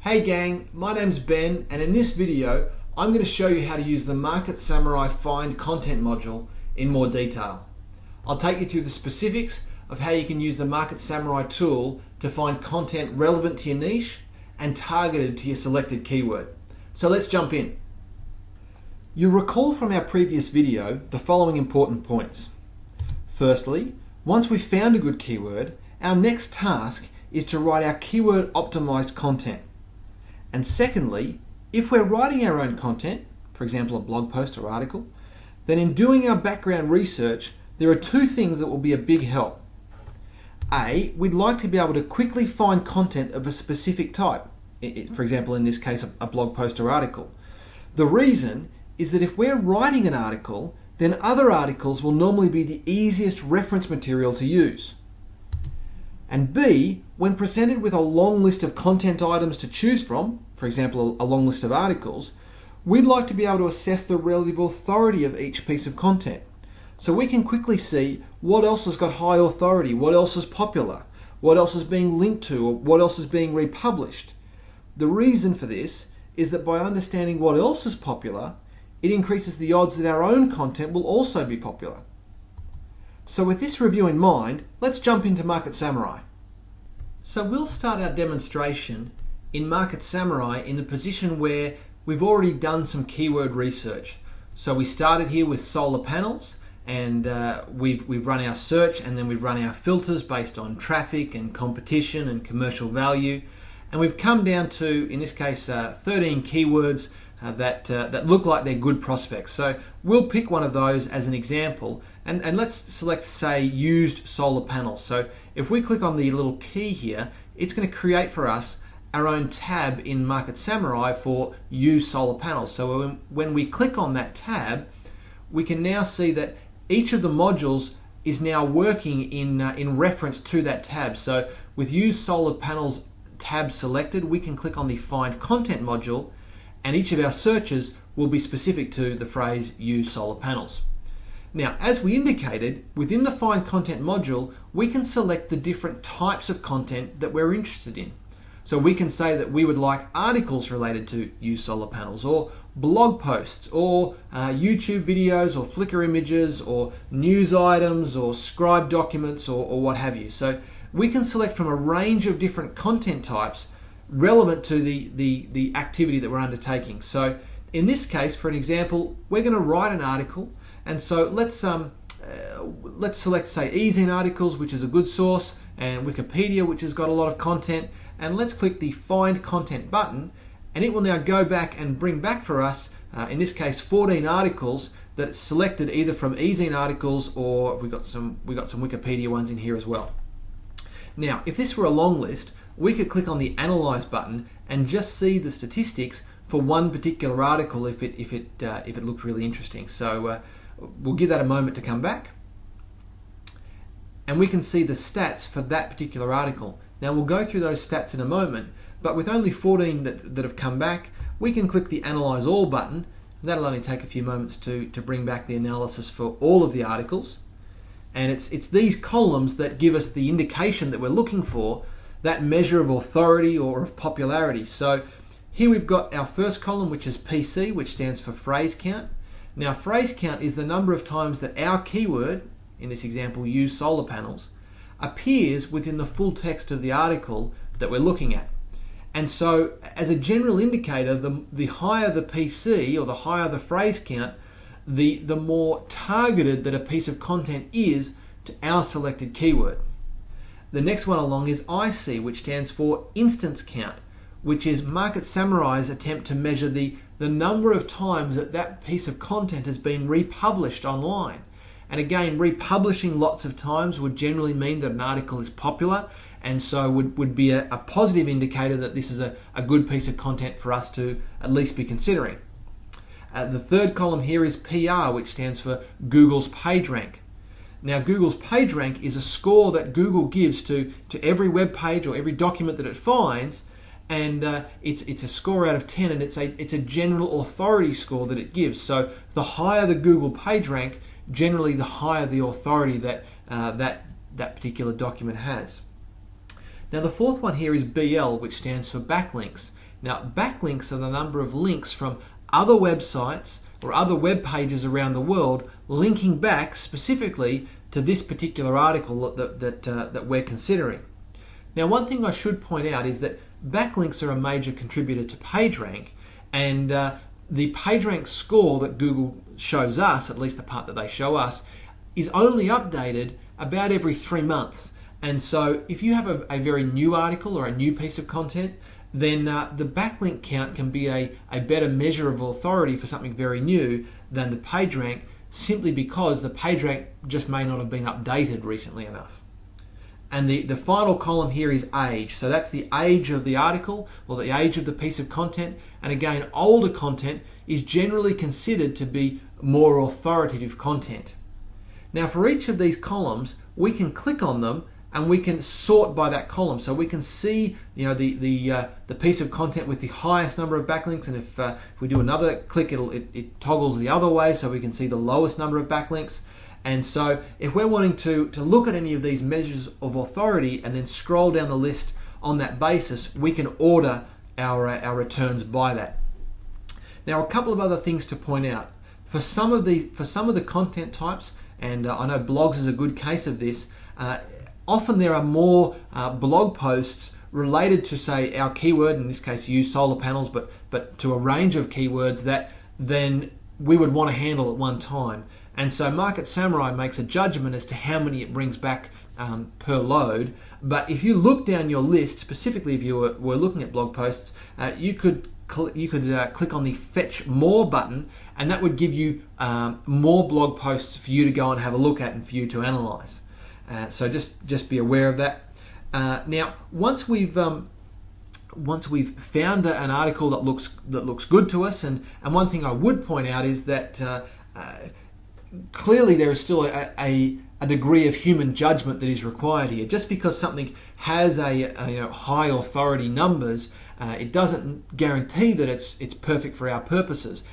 Hey gang, my name's Ben, and in this video I'm going to show you how to use the Market Samurai Find Content module in more detail. I'll take you through the specifics of how you can use the Market Samurai tool to find content relevant to your niche and targeted to your selected keyword. So let's jump in. You'll recall from our previous video the following important points. Firstly, once we've found a good keyword, our next task is to write our keyword optimized content. And secondly, if we're writing our own content, for example a blog post or article, then in doing our background research, there are two things that will be a big help. A, we'd like to be able to quickly find content of a specific type, for example in this case a blog post or article. The reason is that if we're writing an article, then other articles will normally be the easiest reference material to use. And B, when presented with a long list of content items to choose from, for example a long list of articles, we'd like to be able to assess the relative authority of each piece of content. So we can quickly see what else has got high authority, what else is popular, what else is being linked to, or what else is being republished. The reason for this is that by understanding what else is popular, it increases the odds that our own content will also be popular. So with this review in mind, let's jump into Market Samurai. So we'll start our demonstration in Market Samurai in the position where we've already done some keyword research. So we started here with solar panels, and we've run our search, and then we've run our filters based on traffic and competition and commercial value. And we've come down to, in this case, 13 keywords that look like they're good prospects. So we'll pick one of those as an example, and let's select, say, used solar panels. So if we click on the little key here, it's going to create for us our own tab in Market Samurai for used solar panels. So when we click on that tab, we can now see that each of the modules is now working in reference to that tab. So with used solar panels tab selected, we can click on the Find Content module, and each of our searches will be specific to the phrase use solar panels. Now, as we indicated, within the Find Content module, we can select the different types of content that we're interested in. So we can say that we would like articles related to use solar panels, or blog posts, or YouTube videos, or Flickr images, or news items, or Scribe documents, or what have you. So we can select from a range of different content types relevant to the activity that we're undertaking. So in this case, for an example, we're going to write an article, and so let's select, say, eZine articles, which is a good source, and Wikipedia, which has got a lot of content, and let's click the Find Content button, and it will now go back and bring back for us, in this case, 14 articles that it's selected either from eZine articles, or we got some Wikipedia ones in here as well. Now, if this were a long list, we could click on the Analyze button and just see the statistics for one particular article if it looked really interesting. So we'll give that a moment to come back, and we can see the stats for that particular article. Now we'll go through those stats in a moment, but with only 14 that have come back, we can click the Analyze All button. That'll only take a few moments to bring back the analysis for all of the articles. And it's these columns that give us the indication that we're looking for, that measure of authority or of popularity. So here we've got our first column, which is PC, which stands for phrase count. Now phrase count is the number of times that our keyword, in this example use solar panels, appears within the full text of the article that we're looking at. And so as a general indicator, the higher the PC, or the higher the phrase count, the more targeted that a piece of content is to our selected keyword. The next one along is IC, which stands for instance count, which is Market Samurai's attempt to measure the number of times that piece of content has been republished online. And again, republishing lots of times would generally mean that an article is popular, and so would be a positive indicator that this is a good piece of content for us to at least be considering. The third column here is PR, which stands for Google's PageRank. Now Google's PageRank is a score that Google gives to every web page or every document that it finds, and it's a score out of 10, and it's a general authority score that it gives. So the higher the Google PageRank, generally the higher the authority that that particular document has. Now the fourth one here is BL, which stands for backlinks. Now, backlinks are the number of links from other websites or other web pages around the world linking back specifically to this particular article that we're considering. Now, one thing I should point out is that backlinks are a major contributor to PageRank, and the PageRank score that Google shows us, at least the part that they show us, is only updated about every 3 months. And so if you have a very new article or a new piece of content, then the backlink count can be a better measure of authority for something very new than the PageRank, simply because the PageRank just may not have been updated recently enough. And the final column here is age. So that's the age of the article or the age of the piece of content. And again, older content is generally considered to be more authoritative content. Now, for each of these columns, we can click on them and we can sort by that column. So we can see, the piece of content with the highest number of backlinks, and if we do another click, it toggles the other way, so we can see the lowest number of backlinks. And so if we're wanting to look at any of these measures of authority and then scroll down the list on that basis, we can order our returns by that. Now, a couple of other things to point out. For some of the content types, and I know blogs is a good case of this, often there are more blog posts related to, say, our keyword, in this case use solar panels, but to a range of keywords that then we would want to handle at one time. And so Market Samurai makes a judgment as to how many it brings back per load. But if you look down your list, specifically if you were looking at blog posts, you could click on the Fetch More button, and that would give you more blog posts for you to go and have a look at and for you to analyze. So just be aware of that. Now, once we've found an article that looks good to us, and one thing I would point out is that clearly there is still a degree of human judgment that is required here. Just because something has a high authority numbers, it doesn't guarantee that it's perfect for our purposes.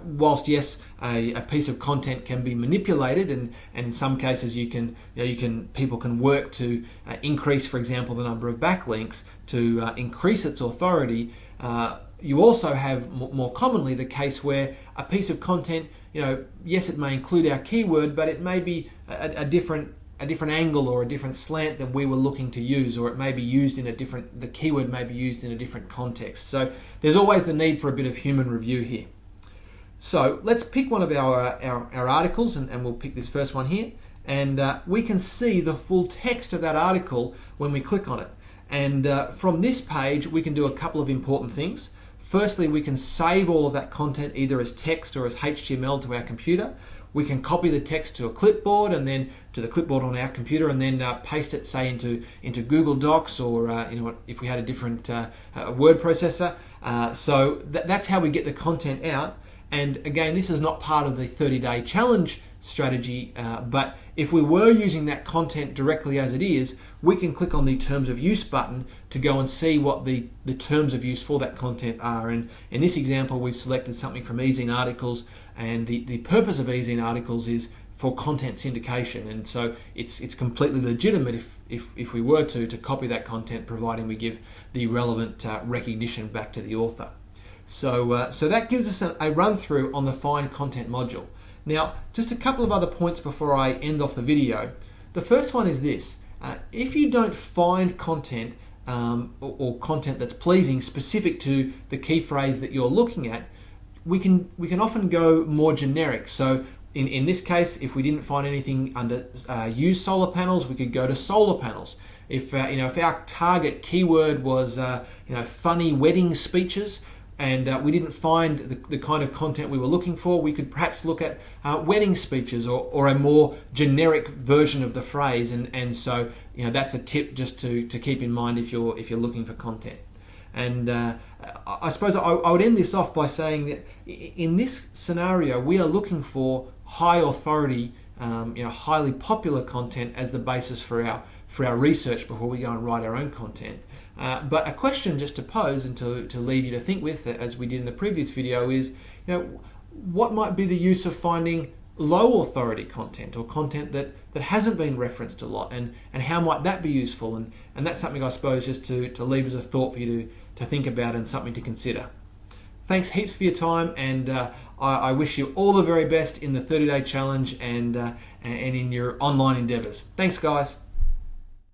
Whilst yes, a piece of content can be manipulated, and in some cases people can work to increase, for example, the number of backlinks to increase its authority. You also have more commonly the case where a piece of content, yes, it may include our keyword, but it may be a different angle or a different slant than we were looking to use, or it may be used in the keyword may be used in a different context. So there's always the need for a bit of human review here. So let's pick one of our articles, and we'll pick this first one here, and we can see the full text of that article when we click on it. And from this page, we can do a couple of important things. Firstly, we can save all of that content either as text or as HTML to our computer. We can copy the text to a clipboard, and then to the clipboard on our computer, and then paste it, say, into Google Docs, or if we had a different word processor. So that's how we get the content out. And again, this is not part of the 30-day challenge strategy, but if we were using that content directly as it is, we can click on the Terms of Use button to go and see what the terms of use for that content are. And in this example, we've selected something from eZine Articles, and the purpose of eZine Articles is for content syndication, and so it's completely legitimate if we were to copy that content, providing we give the relevant recognition back to the author. So that gives us a run through on the Find Content module. Now, just a couple of other points before I end off the video. The first one is this: if you don't find content or content that's pleasing specific to the key phrase that you're looking at, we can often go more generic. So in this case, if we didn't find anything under use solar panels, we could go to solar panels. If our target keyword was funny wedding speeches, and we didn't find the kind of content we were looking for, we could perhaps look at wedding speeches or a more generic version of the phrase. And so that's a tip just to keep in mind if you're looking for content. And I suppose I would end this off by saying that in this scenario, we are looking for high authority, highly popular content as the basis for our research before we go and write our own content. But a question just to pose and to leave you to think with, as we did in the previous video, is what might be the use of finding low authority content, or content that hasn't been referenced a lot, and how might that be useful? And that's something I suppose just to leave as a thought for you to think about and something to consider. Thanks heaps for your time, and I wish you all the very best in the 30-day challenge and in your online endeavours. Thanks, guys.